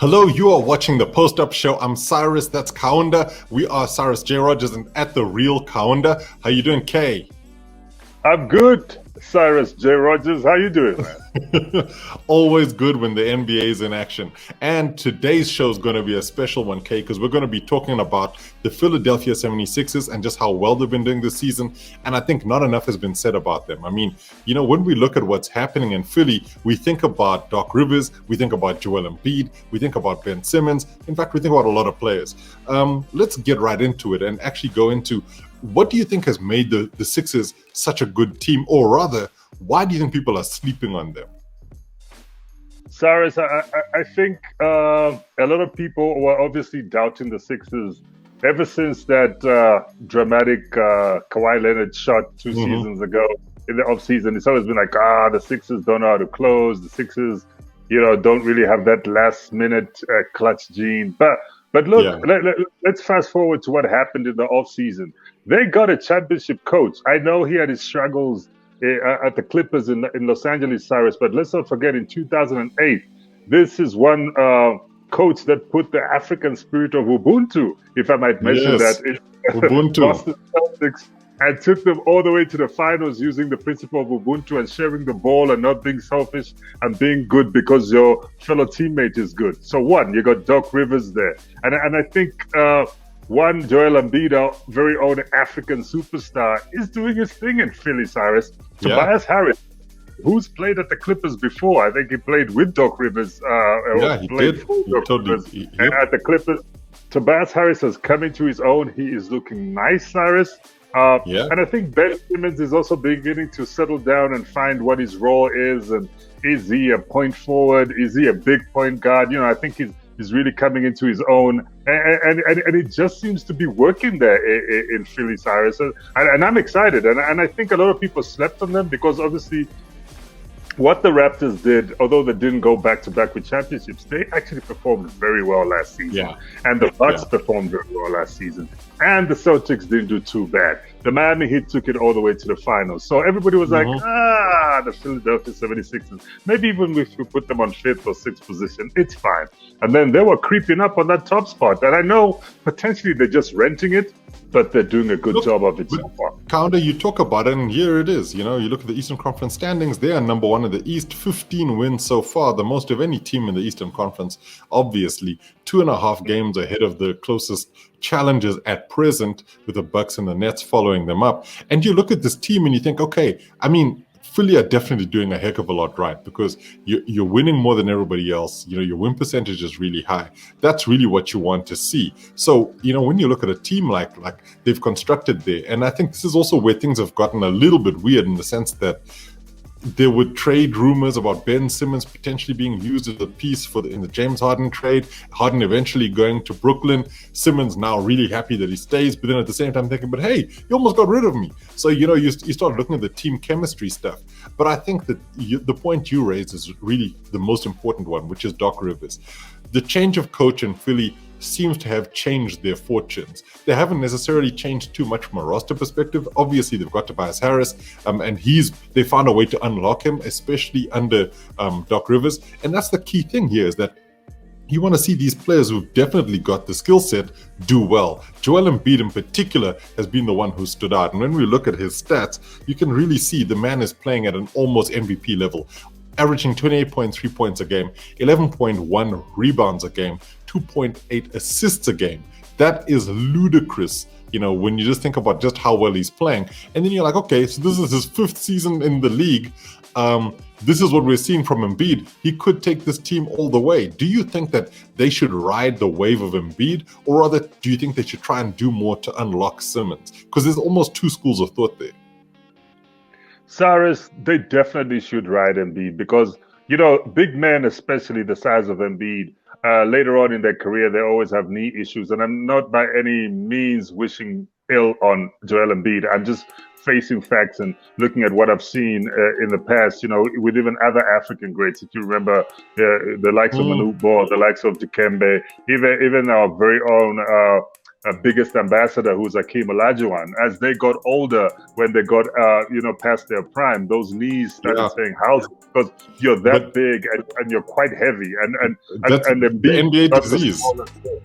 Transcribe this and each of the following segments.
Hello, you are watching the Post-Up Show. I'm Cyrus, that's Kaunda. We are Cyrus J. Rogers and at the real Kaunda. How you doing, Kay? I'm good, Cyrus J. Rogers. How you doing, man? Always good when the NBA is in action. And today's show is going to be a special one, Kay, because we're going to be talking about the Philadelphia 76ers and just how well they've been doing this season. And I think not enough has been said about them. I mean, when we look at what's happening in Philly, we think about Doc Rivers, we think about Joel Embiid, we think about Ben Simmons. In fact, we think about a lot of players. Let's get right into it and actually go into what do you think has made the Sixers such a good team? Or rather, why do you think people are sleeping on them? Cyrus, I think a lot of people were obviously doubting the Sixers ever since that dramatic Kawhi Leonard shot two seasons ago in the offseason. It's always been like, the Sixers don't know how to close. The Sixers, don't really have that last minute clutch gene. But look, let's fast forward to what happened in the offseason. They got a championship coach. I know he had his struggles at the Clippers in Los Angeles, Cyrus, but let's not forget in 2008, this is one coach that put the African spirit of Ubuntu, if I might mention that, in Ubuntu. Boston Celtics, and took them all the way to the finals using the principle of Ubuntu and sharing the ball and not being selfish and being good because your fellow teammate is good. So you got Doc Rivers there. And I think Joel Embiid, our very own African superstar, is doing his thing in Philly, Cyrus. Tobias Harris, who's played at the Clippers before. I think he played with Doc Rivers. He did. And at the Clippers, Tobias Harris has come into his own. He is looking nice, Cyrus. And I think Ben Simmons is also beginning to settle down and find what his role is. And is he a point forward? Is he a big point guard? I think he's really coming into his own. And it just seems to be working there in Philly, Cyrus. And I'm excited. And I think a lot of people slept on them because obviously what the Raptors did, although they didn't go back-to-back with championships, they actually performed very well last season. Yeah. And the Bucks performed very well last season. And the Celtics didn't do too bad. The Miami Heat took it all the way to the finals. So everybody was like, the Philadelphia 76ers. Maybe even if we put them on 5th or 6th position, it's fine. And then they were creeping up on that top spot. And I know potentially they're just renting it, but they're doing a good job of it so far. Kaunda, you talk about it, and here it is. You look at the Eastern Conference standings. They are number one in the East, 15 wins so far, the most of any team in the Eastern Conference, obviously. 2.5 games ahead of the closest challengers at present, with the Bucks and the Nets following them up. And you look at this team and you think, okay, Philly are definitely doing a heck of a lot right because you're winning more than everybody else. Your win percentage is really high. That's really what you want to see. So, when you look at a team like they've constructed there, and I think this is also where things have gotten a little bit weird in the sense that there were trade rumors about Ben Simmons potentially being used as a piece in the James Harden trade. Harden eventually going to Brooklyn. Simmons now really happy that he stays, but then at the same time thinking, but hey, you almost got rid of me. So, you start looking at the team chemistry stuff. But I think that the point you raised is really the most important one, which is Doc Rivers. The change of coach in Philly seems to have changed their fortunes. They haven't necessarily changed too much from a roster perspective. Obviously, they've got Tobias Harris, and they found a way to unlock him, especially under Doc Rivers. And that's the key thing here is that you want to see these players who've definitely got the skill set do well. Joel Embiid in particular has been the one who stood out. And when we look at his stats, you can really see the man is playing at an almost MVP level, averaging 28.3 points a game, 11.1 rebounds a game, 2.8 assists a game. That is ludicrous, when you just think about just how well he's playing. And then you're like, okay, so this is his 5th season in the league. This is what we're seeing from Embiid. He could take this team all the way. Do you think that they should ride the wave of Embiid, or rather, do you think they should try and do more to unlock Simmons? Because there's almost two schools of thought there. Cyrus, they definitely should ride Embiid because, big men, especially the size of Embiid, later on in their career, they always have knee issues. And I'm not by any means wishing ill on Joel Embiid. I'm just facing facts and looking at what I've seen in the past, with even other African greats. If you remember the likes of Manu Ball, the likes of Dikembe, even our very own biggest ambassador, who's Akeem Olajuwon. As they got older, when they got past their prime, those knees started saying, "How's it?" Because you're that big and you're quite heavy, and that's and the Embiid NBA is not the disease. smallest player.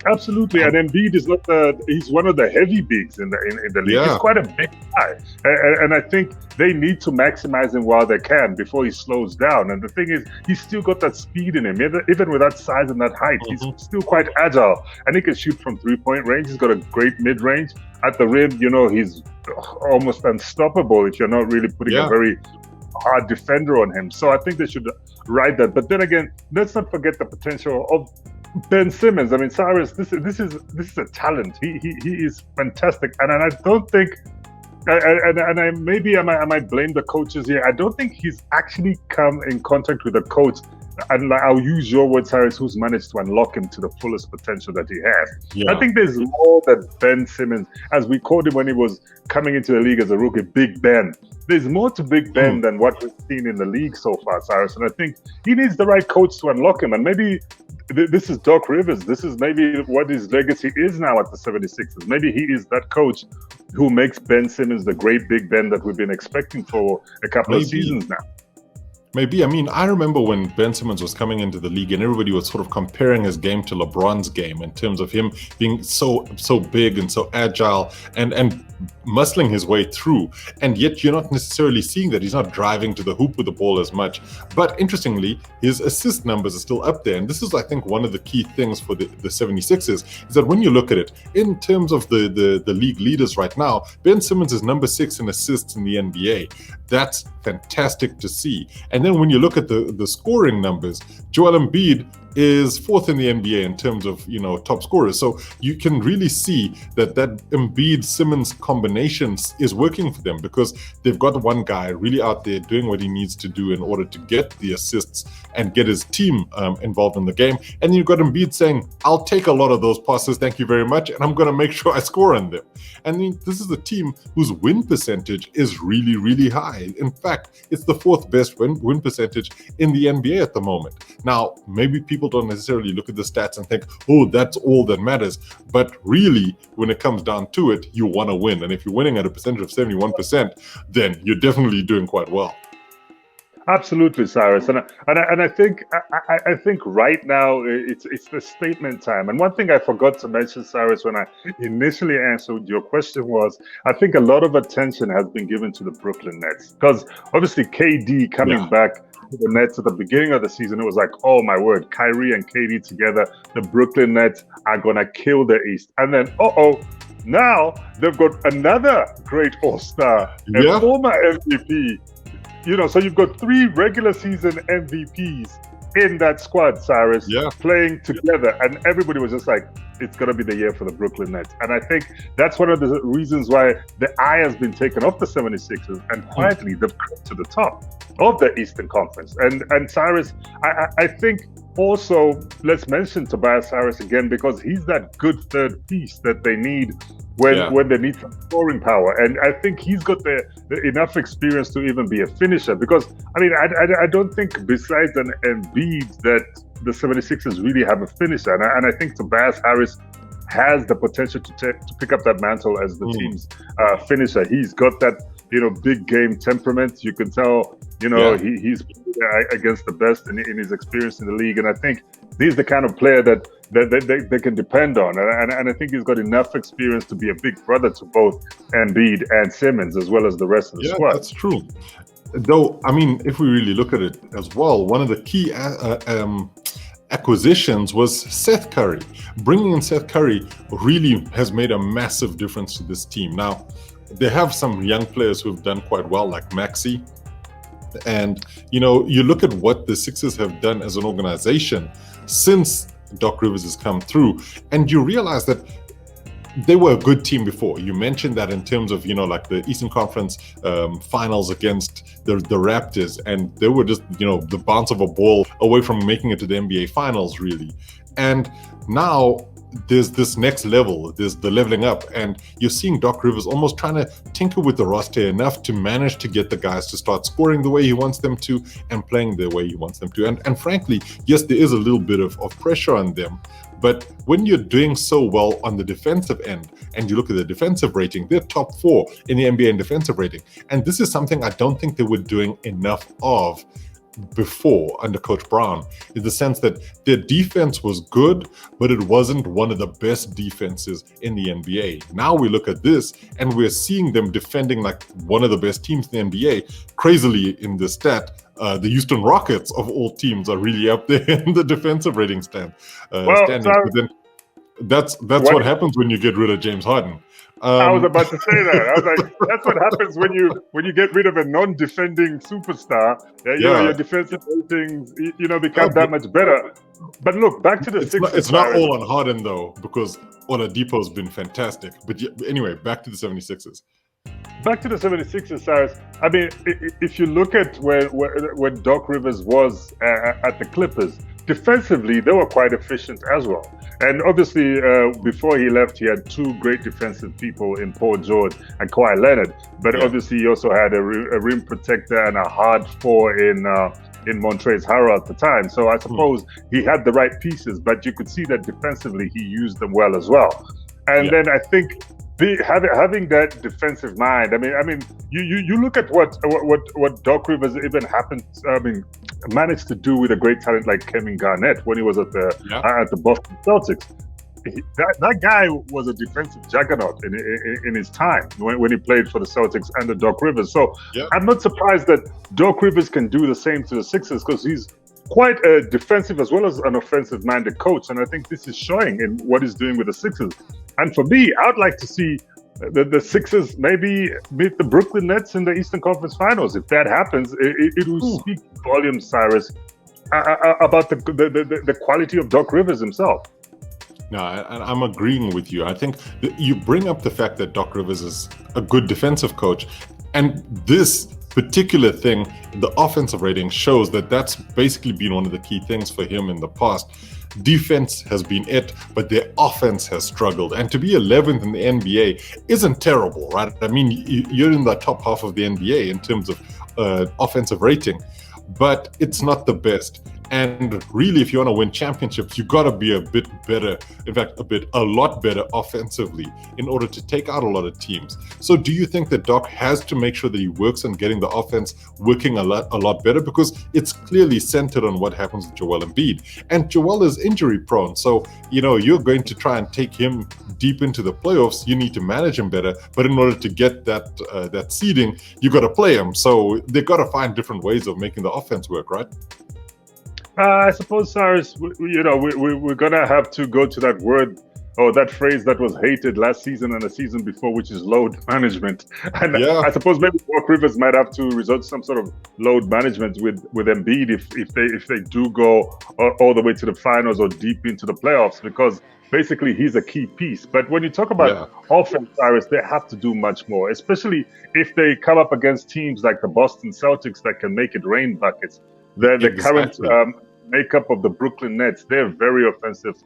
Absolutely, and Embiid is not he's one of the heavy bigs in the league. Yeah. He's quite a big guy, and I think they need to maximize him while they can before he slows down. And the thing is, he's still got that speed in him, even with that size and that height. He's still quite agile, and he can shoot from 3-point range. He's got a great mid range at the rim. He's almost unstoppable if you're not really putting a very hard defender on him. So I think they should ride that. But then again, let's not forget the potential of Ben Simmons. I mean, Cyrus, this is a talent. He is fantastic, and I don't think, and I maybe I might blame the coaches here. I don't think he's actually come in contact with a coach, and I'll use your word, Cyrus, who's managed to unlock him to the fullest potential that he has. Yeah. I think there's more that Ben Simmons, as we called him when he was coming into the league as a rookie, Big Ben. There's more to Big Ben than what we've seen in the league so far, Cyrus. And I think he needs the right coach to unlock him. And maybe this is Doc Rivers. This is maybe what his legacy is now at the 76ers. Maybe he is that coach who makes Ben Simmons the great Big Ben that we've been expecting for a couple of seasons now. Maybe. I mean, I remember when Ben Simmons was coming into the league and everybody was sort of comparing his game to LeBron's game in terms of him being so big and so agile and muscling his way through. And yet you're not necessarily seeing that. He's not driving to the hoop with the ball as much. But interestingly, his assist numbers are still up there. And this is, I think, one of the key things for the 76ers is that when you look at it, in terms of the league leaders right now, Ben Simmons is number 6 in assists in the NBA. That's fantastic to see. And then when you look at the scoring numbers, Joel Embiid is 4th in the NBA in terms of, top scorers. So you can really see that Embiid-Simmons combination is working for them because they've got one guy really out there doing what he needs to do in order to get the assists and get his team involved in the game. And then you've got Embiid saying, I'll take a lot of those passes, thank you very much, and I'm going to make sure I score on them. And then this is a team whose win percentage is really, really high. In fact, it's the 4th best win percentage in the NBA at the moment. Now, maybe people don't necessarily look at the stats and think, oh, that's all that matters. But really, when it comes down to it, you want to win. And if you're winning at a percentage of 71%, then you're definitely doing quite well. Absolutely, Cyrus, and I think right now it's the statement time. And one thing I forgot to mention, Cyrus, when I initially answered your question was, I think a lot of attention has been given to the Brooklyn Nets because obviously KD coming back to the Nets at the beginning of the season, it was like, oh my word, Kyrie and KD together, the Brooklyn Nets are gonna kill the East. And then now they've got another great all-star, a former MVP. So you've got 3 regular season MVPs in that squad, Cyrus, playing together. And everybody was just like, it's going to be the year for the Brooklyn Nets. And I think that's one of the reasons why the eye has been taken off the 76ers and quietly they've come to the top of the Eastern Conference. And Cyrus, I think also, let's mention Tobias Harris again because he's that good third piece that they need when they need some scoring power. And I think he's got the enough experience to even be a finisher because, I mean, I don't think besides an Embiid that the 76ers really have a finisher. And I think Tobias Harris has the potential to pick up that mantle as the team's finisher. He's got that, big game temperament. You can tell, he's against the best in his experience in the league. And I think he's the kind of player that they can depend on. And I think he's got enough experience to be a big brother to both Embiid and Simmons, as well as the rest of the squad. Yeah, that's true. Though, I mean, if we really look at it as well, one of the key acquisitions was Seth Curry. Bringing in Seth Curry really has made a massive difference to this team. Now, they have some young players who've done quite well, like Maxey. And, you look at what the Sixers have done as an organization since Doc Rivers has come through, and you realize that they were a good team before. You mentioned that in terms of, like the Eastern Conference finals against the Raptors, and they were just, the bounce of a ball away from making it to the NBA finals, really. And now there's this next level, there's the leveling up, and you're seeing Doc Rivers almost trying to tinker with the roster enough to manage to get the guys to start scoring the way he wants them to and playing the way he wants them to. And frankly, yes, there is a little bit of pressure on them. But when you're doing so well on the defensive end, and you look at the defensive rating, they're top 4 in the NBA in defensive rating. And this is something I don't think they were doing enough of before under Coach Brown, in the sense that their defense was good, but it wasn't one of the best defenses in the NBA. Now we look at this and we're seeing them defending like one of the best teams in the NBA. Crazily, in this stat, the Houston Rockets of all teams are really up there in the defensive rating standings. But then that's what happens when you get rid of James Harden. I was about to say that. I was like, that's what happens when you get rid of a non-defending superstar. Your defensive ratings, become that much better. But look, back to the Sixers. It's not all on Harden though, because Oladipo's been fantastic. But anyway, back to the 76ers. Back to the 76ers, Cyrus. I mean, if you look at when Doc Rivers was at the Clippers, defensively, they were quite efficient as well. And obviously, before he left, he had 2 great defensive people in Paul George and Kawhi Leonard. But obviously, he also had a rim protector and a hard 4 in Montrezl Harrell at the time. So I suppose he had the right pieces, but you could see that defensively, he used them well as well. And then I think having that defensive mind. I mean, you look at what Doc Rivers managed to do with a great talent like Kevin Garnett when he was at the Boston Celtics. That guy was a defensive juggernaut in his time when he played for the Celtics under Doc Rivers. So I'm not surprised that Doc Rivers can do the same to the Sixers, because he's quite a defensive as well as an offensive-minded coach, and I think this is showing in what he's doing with the Sixers. And for me, I'd like to see the Sixers maybe beat the Brooklyn Nets in the Eastern Conference Finals. If that happens, it will speak volumes, Cyrus, about the quality of Doc Rivers himself. No, I'm agreeing with you. I think you bring up the fact that Doc Rivers is a good defensive coach, and this particular thing, the offensive rating, shows that that's basically been one of the key things for him in the past. Defense has been it, but their offense has struggled. And to be 11th in the NBA isn't terrible, right? I mean, you're in the top half of the NBA in terms of offensive rating, but it's not the best. And really, if you want to win championships, you got to be a bit better, in fact, a lot better offensively in order to take out a lot of teams. So do you think that Doc has to make sure that he works on getting the offense working a lot better? Because it's clearly centered on what happens with Joel Embiid. And Joel is injury prone. So, you're going to try and take him deep into the playoffs. You need to manage him better. But in order to get that seeding, you got to play him. So they got to find different ways of making the offense work, right? I suppose, Cyrus, we're going to have to go to that word or that phrase that was hated last season and the season before, which is load management. And I suppose maybe Doc Rivers might have to resort to some sort of load management with Embiid if they do go all the way to the finals or deep into the playoffs, because basically he's a key piece. But when you talk about offense, Cyrus, they have to do much more, especially if they come up against teams like the Boston Celtics that can make it rain buckets. The current makeup of the Brooklyn Nets, they're very offensive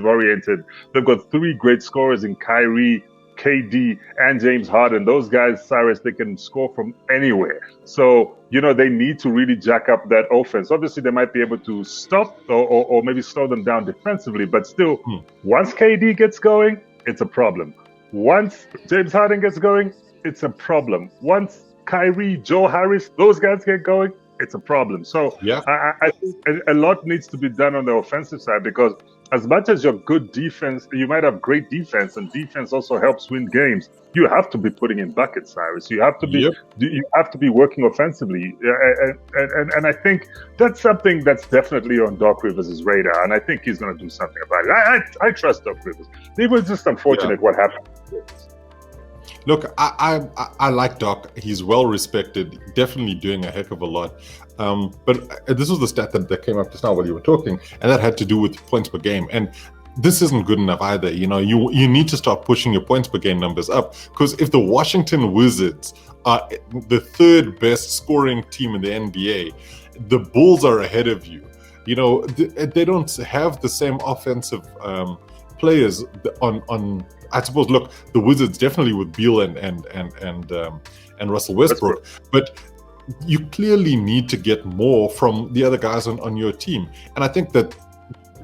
oriented. They've got 3 great scorers in Kyrie, KD, and James Harden. Those guys, Cyrus, they can score from anywhere. So, they need to really jack up that offense. Obviously, they might be able to stop or maybe slow them down defensively, but still, once KD gets going, it's a problem. Once James Harden gets going, it's a problem. Once Kyrie, Joe Harris, those guys get going, it's a problem. So I think a lot needs to be done on the offensive side, because as much as your good defense, you might have great defense, and defense also helps win games. You have to be putting in buckets, Cyrus. You have to be you have to be working offensively, and I think that's something that's definitely on Doc Rivers' radar, and I think he's going to do something about it. I trust Doc Rivers. It was just unfortunate what happened. Look, I like Doc. He's well respected, definitely doing a heck of a lot. But this was the stat that came up just now while you were talking, and that had to do with points per game. And this isn't good enough either. You need to start pushing your points per game numbers up, because if the Washington Wizards are the 3rd best scoring team in the NBA, the Bulls are ahead of you. They don't have the same offensive players on I suppose, look, the Wizards definitely with Beal and Russell Westbrook, but you clearly need to get more from the other guys on your team. And I think that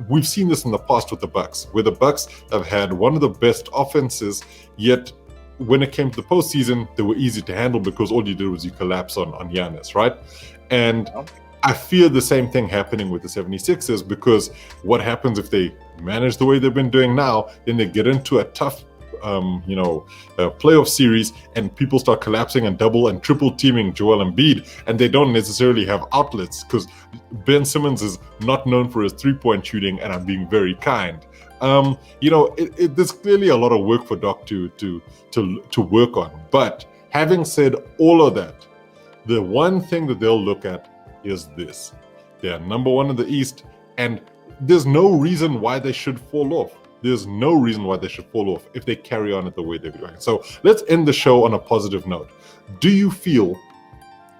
we've seen this in the past with the Bucks, where the Bucks have had one of the best offenses, yet when it came to the postseason, they were easy to handle because all you did was you collapse on Giannis, right? And I fear the same thing happening with the 76ers, because what happens if they manage the way they've been doing now, then they get into a tough playoff series and people start collapsing and double and triple teaming Joel Embiid, and they don't necessarily have outlets, because Ben Simmons is not known for his three-point shooting, and I'm being very kind. There's clearly a lot of work for Doc to work on. But having said all of that, the one thing that they'll look at is this: they're number one in the East, and there's no reason why they should fall off. There's no reason why they should fall off if they carry on at the way they're doing. So let's end the show on a positive note. Do you feel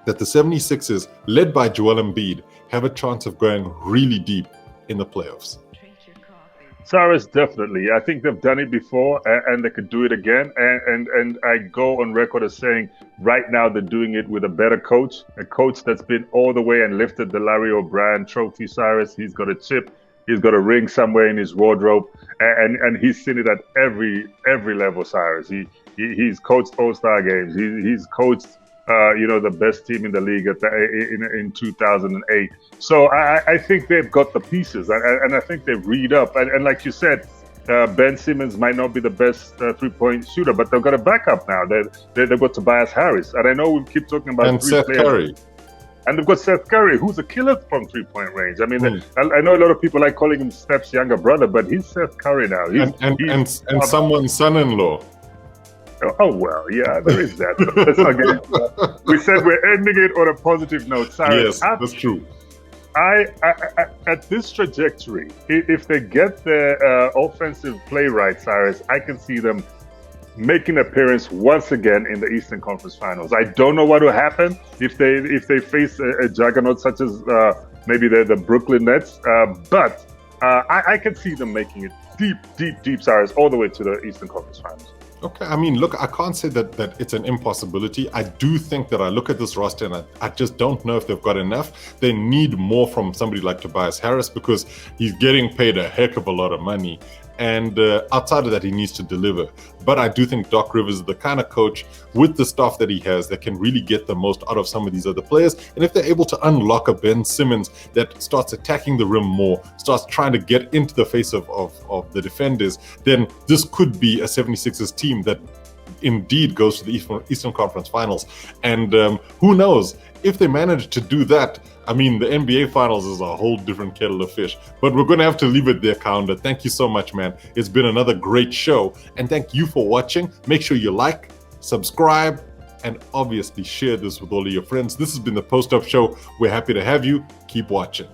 that the 76ers, led by Joel Embiid, have a chance of going really deep in the playoffs? Cyrus, definitely. I think they've done it before, and they could do it again. And I go on record as saying right now they're doing it with a better coach, a coach that's been all the way and lifted the Larry O'Brien trophy. Cyrus, he's got a chip. He's got a ring somewhere in his wardrobe, and he's seen it at every level. Cyrus, he's coached All-Star games. He's coached the best team in the league in 2008. So I think they've got the pieces, and I think they've read up. And like you said, Ben Simmons might not be the best three-point shooter, but they've got a backup now. They've got Tobias Harris, and I know we keep talking about and Seth players. Curry. And they've got Seth Curry, who's a killer from three-point range. I mean, I know a lot of people like calling him Steph's younger brother, but he's Seth Curry now. And someone's son-in-law. Oh, well, yeah, there is that. Let's not get into that. We said we're ending it on a positive note. Cyrus, yes, that's true. I at this trajectory, if they get their offensive play right, Cyrus, I can see them making an appearance once again in the Eastern Conference Finals. I don't know what will happen if they face a juggernaut such as maybe the Brooklyn Nets, but I can see them making it deep, Cyrus, all the way to the Eastern Conference Finals. Okay, I mean, look, I can't say that it's an impossibility. I do think that I look at this roster and I just don't know if they've got enough. They need more from somebody like Tobias Harris, because he's getting paid a heck of a lot of money. And outside of that, he needs to deliver. But I do think Doc Rivers is the kind of coach with the staff that he has that can really get the most out of some of these other players. And if they're able to unlock a Ben Simmons that starts attacking the rim more, starts trying to get into the face of the defenders, then this could be a 76ers team that indeed goes to the Eastern Conference Finals. And who knows, if they manage to do that, I mean, the NBA Finals is a whole different kettle of fish. But we're going to have to leave it there, Kaunda. Thank you so much, man. It's been another great show. And thank you for watching. Make sure you like, subscribe, and obviously share this with all of your friends. This has been the Post Up Show. We're happy to have you. Keep watching.